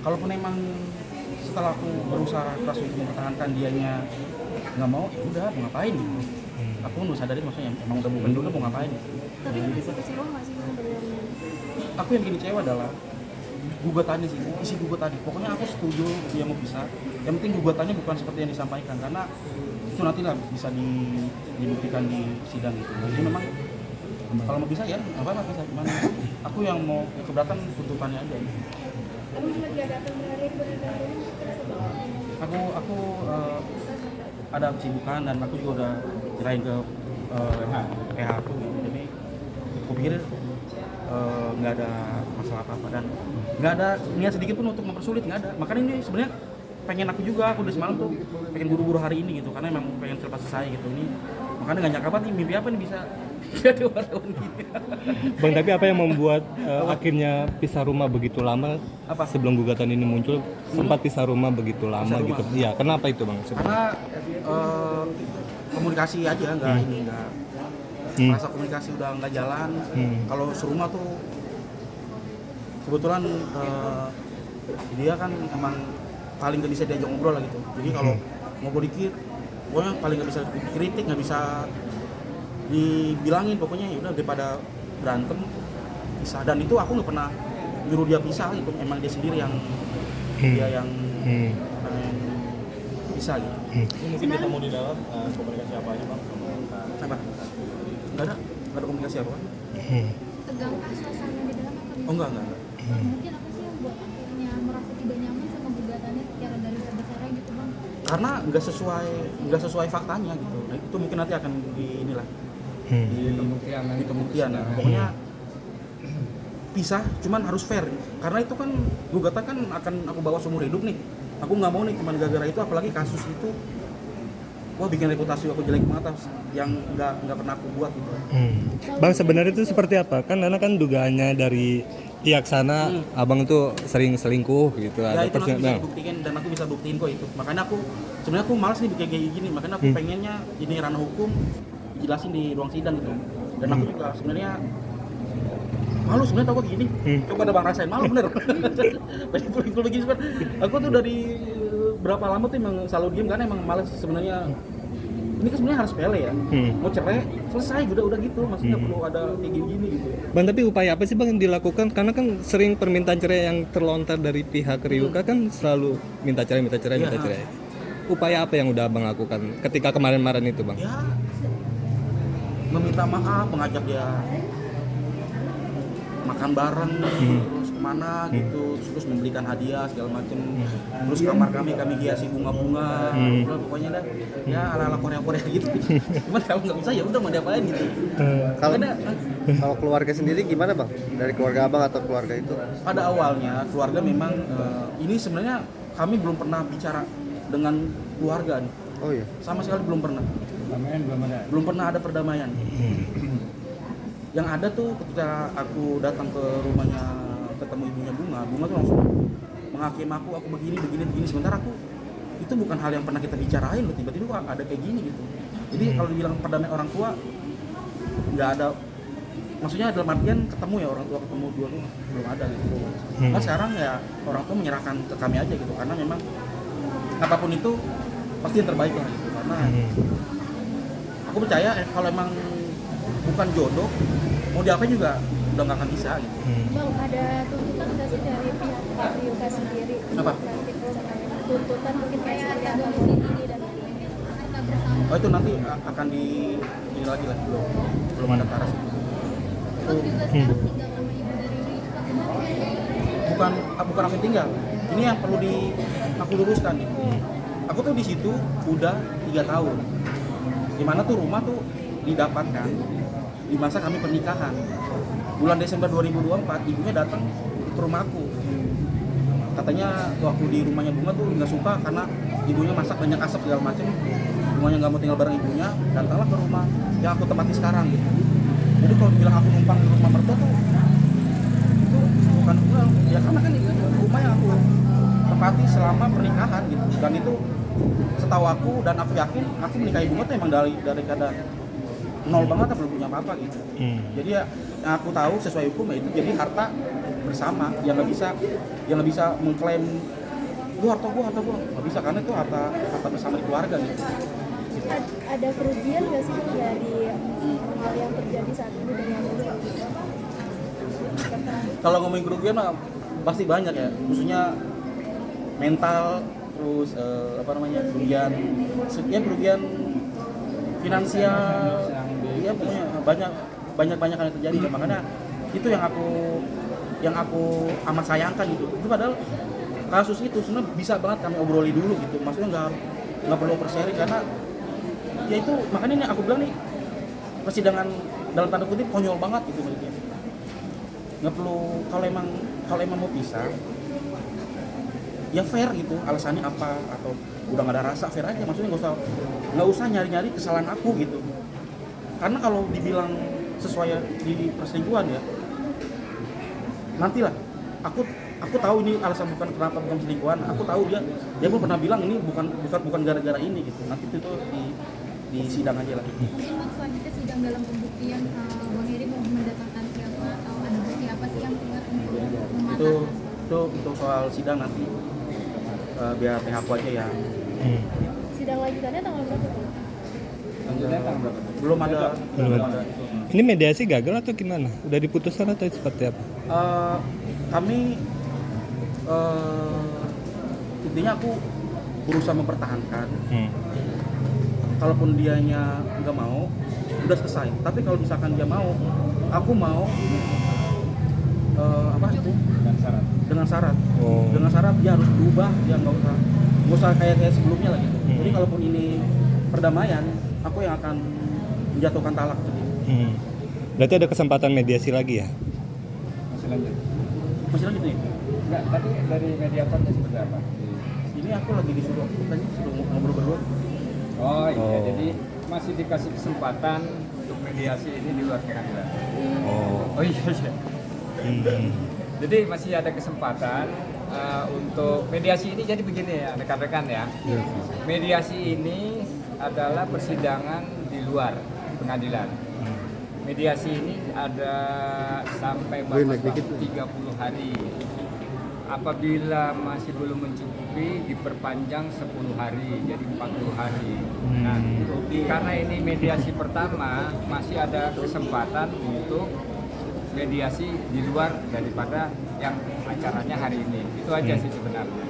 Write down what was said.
kalaupun emang setelah aku berusaha keras untuk mempertahankan dianya nggak mau, ya udah mau ngapain gitu. Aku udah sadari maksudnya emang udah bukan dulu mau ngapain gitu. Tapi masih kecewa nggak sih Bang dengan Aku yang bikin kecewa adalah gugatannya sih, isi gugatannya. Pokoknya aku setuju dia mau pisah. Yang penting gugatannya bukan seperti yang disampaikan, karena itu nanti lah bisa dibuktikan di sidang gitu. Jadi memang kalau mau pisah ya apa bisa, cuman aku yang mau keberatan tuntutannya aja. Kamu cuma dia datang hari benar-benar Aku ada kesibukan dan aku juga udah nyerahin ke PH aku gitu. Jadi aku pikir nggak ada masalah apa-apa dan nggak ada niat sedikit pun untuk mempersulit, nggak ada. Makanya ini sebenarnya pengen aku juga, aku udah semalam tuh pengen buru-buru hari ini gitu, karena emang pengen cepat selesai gitu. Ini makanya nggak nyangka banget nih, mimpi apa nih bisa jadi wartawan gini. Bang, tapi apa yang membuat akhirnya pisah rumah begitu lama? Apa? Sebelum gugatan ini muncul, sempat pisah rumah begitu lama Pisah gitu. rumah. Iya, kenapa itu Bang? Karena komunikasi aja nggak ini nggak rasa komunikasi udah nggak jalan. Kalau serumah tuh kebetulan dia kan emang paling nggak bisa diajak ngobrol lah gitu. Jadi kalau ngobrol dikit, pokoknya paling nggak bisa dikritik, nggak bisa dibilangin, pokoknya ya udah daripada berantem pisah. Dan itu aku nggak pernah nyuruh dia pisah gitu, emang dia sendiri yang dia yang pengen pisah gitu. Mungkin ketemu di dalam komunikasi apa aja Bang? Apa? Nggak ada komunikasi apa? tegang suasana di dalam apa? Oh enggak. Mungkin apa sih yang buat akhirnya merasa tidak nyaman sama gugatannya secara dari sebesarnya gitu Bang? Karena nggak sesuai faktanya gitu. Nah, itu mungkin nanti akan di inilah di pembuktian ya. Pokoknya pisah, cuman harus fair. Karena itu kan gugatan kan akan aku bawa seumur hidup nih. Aku nggak mau nih cuman gara-gara itu, apalagi kasus itu wah bikin reputasi aku jelek banget yang nggak pernah aku buat gitu. Bang, sebenarnya itu seperti apa? Kan karena kan dugaannya dari pihak sana abang tuh sering selingkuh gitu. Ya Ada itu nanti bisa Bang. dibuktikan dan aku bisa buktiin kok itu. Makanya aku sebenarnya aku malas nih kayak gini. Makanya aku pengennya ini ranah hukum dijelasin di ruang sidang gitu. Dan aku juga sebenarnya malu sebenarnya tau kok gini. Coba ada Bang rasain malu bener. Banyak pukul begini sebenarnya. Aku tuh dari berapa lama tuh emang selalu diem karena emang malas sebenarnya. Ini kan sebenarnya harus sepele ya. Mau cerai selesai udah gitu. Maksudnya perlu ada kayak gini gitu. Bang, tapi upaya apa sih Bang yang dilakukan? Karena kan sering permintaan cerai yang terlontar dari pihak Ryuka kan selalu minta cerai. Upaya apa yang udah Abang lakukan ketika kemarin-kemarin itu Bang? Ya meminta maaf, mengajak dia makan bareng, terus kemana gitu, terus membelikan hadiah segala macem, terus kamar kami hiasi bunga-bunga, udah pokoknya dah ya ala-ala Korea gitu. Cuman kalau nggak bisa ya udah mau diapain gitu. Kalau keluarga sendiri gimana Bang? Dari keluarga Abang atau keluarga itu? Pada awalnya keluarga memang ini sebenarnya kami belum pernah bicara dengan keluarga nih. Oh iya. Sama sekali belum pernah. Belum pernah ada perdamaian. Yang ada tuh ketika aku datang ke rumahnya ketemu ibunya Bunga tuh langsung menghakimi aku begini. Sementara aku itu bukan hal yang pernah kita bicarain loh, tiba-tiba kok ada kayak gini gitu. Jadi kalau dibilang perdamaian orang tua nggak ada, maksudnya dalam artian ketemu ya orang tua ketemu dua tuh belum ada gitu. Nah sekarang ya orang tua menyerahkan ke kami aja gitu, karena memang apapun itu pasti yang terbaik lah gitu. Karena aku percaya kalau emang bukan jodoh mau diapain juga udah nggak akan bisa gitu. Bang, ada tuntutan nggak sih dari pihak Ryuka sendiri? Apa? Nanti tuntutan mungkin kayak seperti apa ini dan kita bersama. Oh itu nanti akan ini lagi lah, belum ada ke arah situ. Bang juga sekarang tinggal sama ibu dari Ryuka. Bukan aku tinggal. Ini yang perlu aku luruskan nih. Aku tuh di situ udah 3 tahun. Dimana tuh rumah tuh didapatkan di masa kami pernikahan. Bulan Desember 2024 ibunya datang ke rumahku. Katanya waktu di rumahnya Bunga tuh nggak suka karena ibunya masak banyak asap segala macam. Bunganya nggak mau tinggal bareng ibunya, datanglah ke rumah yang aku tempati sekarang gitu. Jadi kalau bilang aku numpang di rumah mertua tuh itu bukan pulang. Ya karena kan itu rumah yang aku tempati selama pernikahan gitu. Dan itu setahu aku dan aku yakin aku menikahi Bunga tuh emang dari keadaan nol banget, belum punya apa-apa gitu. Jadi ya yang aku tahu sesuai hukum ya itu jadi harta bersama, yang nggak bisa mengklaim gua harta gua nggak bisa, karena itu harta bersama di keluarga gitu. Ada kerugian nggak sih dari hal yang terjadi saat ini dengan Kalau ngomongin kerugian mah pasti banyak ya, khususnya mental, terus kerugian finansial, ya pokoknya banyak yang terjadi. Makanya itu yang aku amat sayangkan gitu. Itu padahal kasus itu sebenarnya bisa banget kami obroli dulu gitu, maksudnya nggak perlu oversharing, karena ya itu makanya ini aku bilang nih persidangan dalam tanda kutip konyol banget gitu menurutnya. Nggak perlu, kalau emang mau pisah ya fair gitu, alasannya apa, atau udah nggak ada rasa, fair aja, maksudnya nggak usah nyari kesalahan aku gitu. Karena kalau dibilang sesuai di perselingkuhan ya, nantilah aku tahu ini alasan bukan selingkuhan, aku tahu dia pun pernah bilang ini bukan gara-gara ini gitu. Nanti itu di sidang aja lah. Mungkin Bang, selanjutnya sidang dalam pembuktian Bang Heri mau mendatangkan siapa atau ada bukti apa sih yang kuat untuk mematahkan? Itu soal sidang nanti biar pihak aja ya. sidang lanjutannya tanggal berapa? Belum ada. Ini mediasi gagal atau gimana? Udah diputuskan atau seperti apa? Kami intinya aku berusaha mempertahankan. Kalaupun dianya nggak mau, udah selesai. Tapi kalau misalkan dia mau, aku mau dengan syarat. Dengan syarat dia harus berubah, dia nggak usah kayak sebelumnya lagi. Jadi kalaupun ini perdamaian, aku yang akan menjatuhkan talak. Berarti ada kesempatan mediasi lagi ya? Masih lanjut nih? Enggak, tadi dari mediatornya seperti apa? Ini aku lagi disuruh ngobrol berdua. Oh iya, jadi masih dikasih kesempatan untuk mediasi ini di luar pengadilan. Oh iya. Jadi masih ada kesempatan untuk mediasi ini. Jadi begini ya rekan-rekan ya. Mediasi ini adalah persidangan di luar pengadilan. Mediasi ini ada sampai batas waktu 30 hari. Apabila masih belum mencukupi, diperpanjang 10 hari, jadi 40 hari. Nah, karena ini mediasi pertama, masih ada kesempatan untuk mediasi di luar daripada yang acaranya hari ini. Itu aja sih sebenarnya.